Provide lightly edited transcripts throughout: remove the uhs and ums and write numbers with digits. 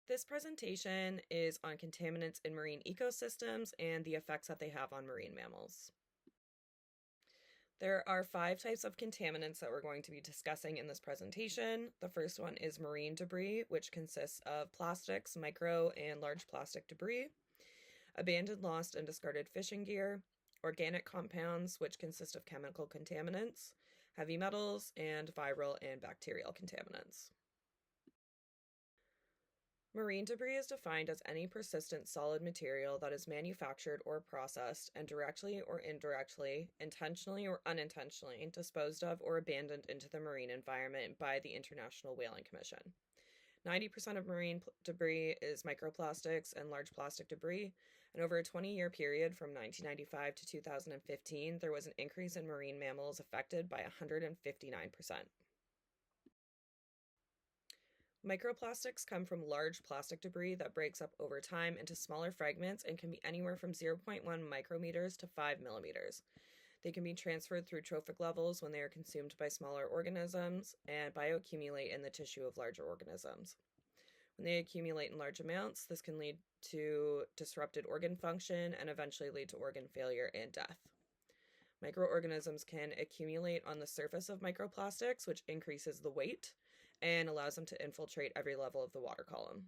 This presentation is on contaminants in marine ecosystems and the effects that they have on marine mammals. There are 5 types of contaminants that we're going to be discussing in this presentation. The first one is marine debris, which consists of plastics, micro and large plastic debris, abandoned, lost, and discarded fishing gear, organic compounds, which consist of chemical contaminants, heavy metals, and viral and bacterial contaminants. Marine debris is defined as any persistent solid material that is manufactured or processed and directly or indirectly, intentionally or unintentionally, disposed of or abandoned into the marine environment by the International Whaling Commission. 90% of marine debris is microplastics and large plastic debris, and over a 20-year period from 1995 to 2015, there was an increase in marine mammals affected by 159%. Microplastics come from large plastic debris that breaks up over time into smaller fragments and can be anywhere from 0.1 micrometers to 5 millimeters. They can be transferred through trophic levels when they are consumed by smaller organisms and bioaccumulate in the tissue of larger organisms. When they accumulate in large amounts, this can lead to disrupted organ function and eventually lead to organ failure and death. Microorganisms can accumulate on the surface of microplastics, which increases the weight and allows them to infiltrate every level of the water column.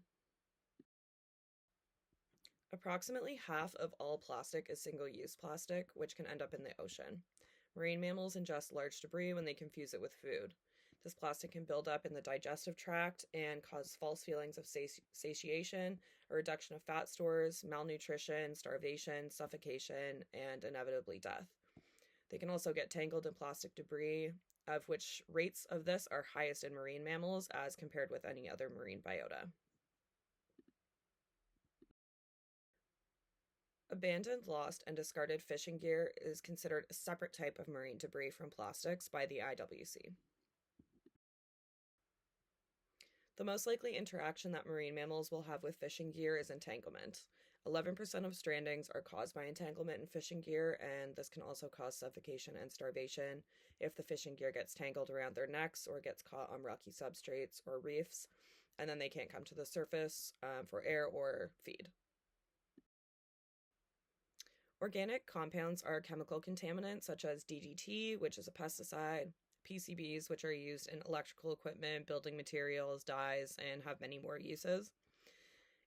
Approximately half of all plastic is single-use plastic, which can end up in the ocean. Marine mammals ingest large debris when they confuse it with food. This plastic can build up in the digestive tract and cause false feelings of satiation, a reduction of fat stores, malnutrition, starvation, suffocation, and inevitably death. They can also get tangled in plastic debris, of which rates of this are highest in marine mammals as compared with any other marine biota. Abandoned, lost, and discarded fishing gear is considered a separate type of marine debris from plastics by the IWC. The most likely interaction that marine mammals will have with fishing gear is entanglement. 11% of strandings are caused by entanglement in fishing gear, and this can also cause suffocation and starvation if the fishing gear gets tangled around their necks or gets caught on rocky substrates or reefs, and then they can't come to the surface for air or feed. Organic compounds are chemical contaminants such as DDT, which is a pesticide, PCBs, which are used in electrical equipment, building materials, dyes, and have many more uses.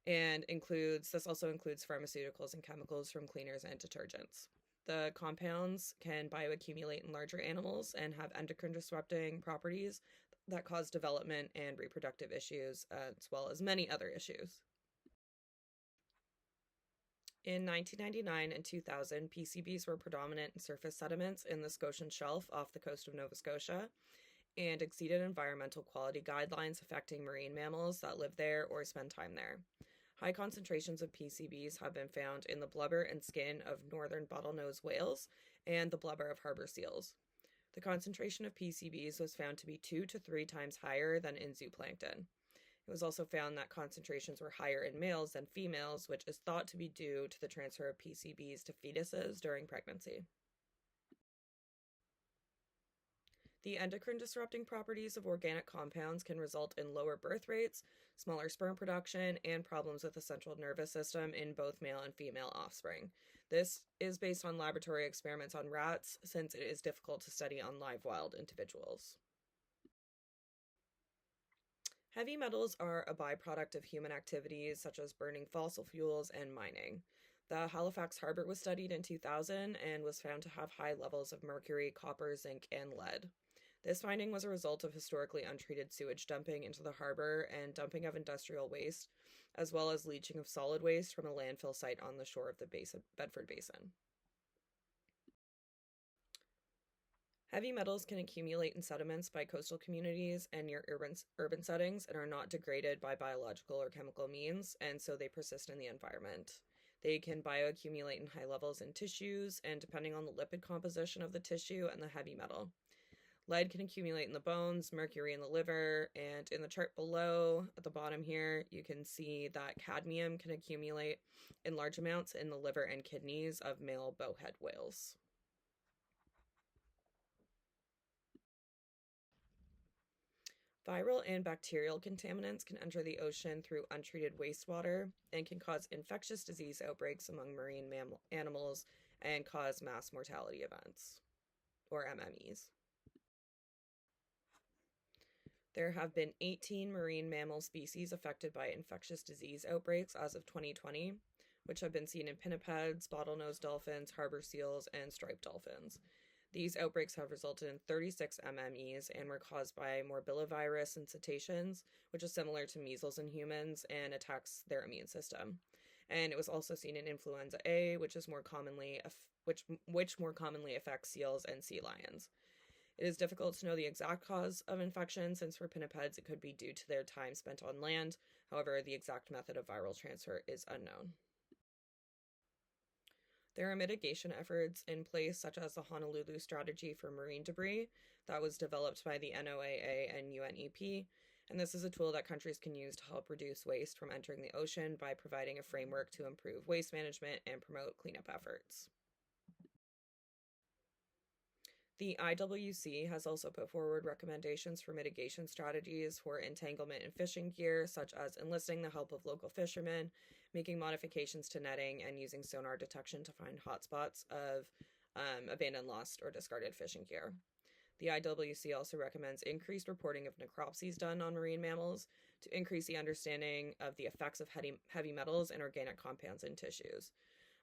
And this also includes pharmaceuticals and chemicals from cleaners and detergents. The compounds can bioaccumulate in larger animals and have endocrine disrupting properties that cause development and reproductive issues, as well as many other issues. In 1999 and 2000, PCBs were predominant in surface sediments in the Scotian Shelf off the coast of Nova Scotia and exceeded environmental quality guidelines affecting marine mammals that live there or spend time there. High concentrations of PCBs have been found in the blubber and skin of northern bottlenose whales and the blubber of harbor seals. The concentration of PCBs was found to be 2 to 3 times higher than in zooplankton. It was also found that concentrations were higher in males than females, which is thought to be due to the transfer of PCBs to fetuses during pregnancy. The endocrine disrupting properties of organic compounds can result in lower birth rates, smaller sperm production, and problems with the central nervous system in both male and female offspring. This is based on laboratory experiments on rats, since it is difficult to study on live wild individuals. Heavy metals are a byproduct of human activities such as burning fossil fuels and mining. The Halifax Harbor was studied in 2000 and was found to have high levels of mercury, copper, zinc, and lead. This finding was a result of historically untreated sewage dumping into the harbor and dumping of industrial waste, as well as leaching of solid waste from a landfill site on the shore of the Bedford Basin. Heavy metals can accumulate in sediments by coastal communities and near urban settings and are not degraded by biological or chemical means, and so they persist in the environment. They can bioaccumulate in high levels in tissues and depending on the lipid composition of the tissue and the heavy metal. Lead can accumulate in the bones, mercury in the liver, and in the chart below, at the bottom here, you can see that cadmium can accumulate in large amounts in the liver and kidneys of male bowhead whales. Viral and bacterial contaminants can enter the ocean through untreated wastewater and can cause infectious disease outbreaks among marine animals and cause mass mortality events, or MMEs. There have been 18 marine mammal species affected by infectious disease outbreaks as of 2020, which have been seen in pinnipeds, bottlenose dolphins, harbor seals, and striped dolphins. These outbreaks have resulted in 36 MMEs and were caused by morbillivirus and cetaceans, which is similar to measles in humans and attacks their immune system. And it was also seen in influenza A, which more commonly affects seals and sea lions. It is difficult to know the exact cause of infection, since for pinnipeds it could be due to their time spent on land. However, the exact method of viral transfer is unknown. There are mitigation efforts in place, such as the Honolulu Strategy for Marine Debris that was developed by the NOAA and UNEP, and this is a tool that countries can use to help reduce waste from entering the ocean by providing a framework to improve waste management and promote cleanup efforts. The IWC has also put forward recommendations for mitigation strategies for entanglement in fishing gear, such as enlisting the help of local fishermen, making modifications to netting, and using sonar detection to find hotspots of abandoned, lost, or discarded fishing gear. The IWC also recommends increased reporting of necropsies done on marine mammals to increase the understanding of the effects of heavy metals and organic compounds in tissues.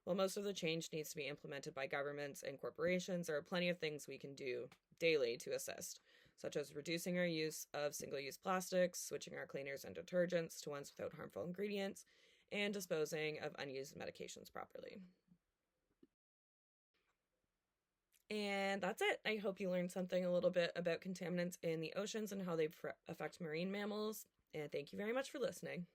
While most of the change needs to be implemented by governments and corporations, there are plenty of things we can do daily to assist, such as reducing our use of single-use plastics, switching our cleaners and detergents to ones without harmful ingredients, and disposing of unused medications properly. And that's it. I hope you learned something a little bit about contaminants in the oceans and how they affect marine mammals. And thank you very much for listening.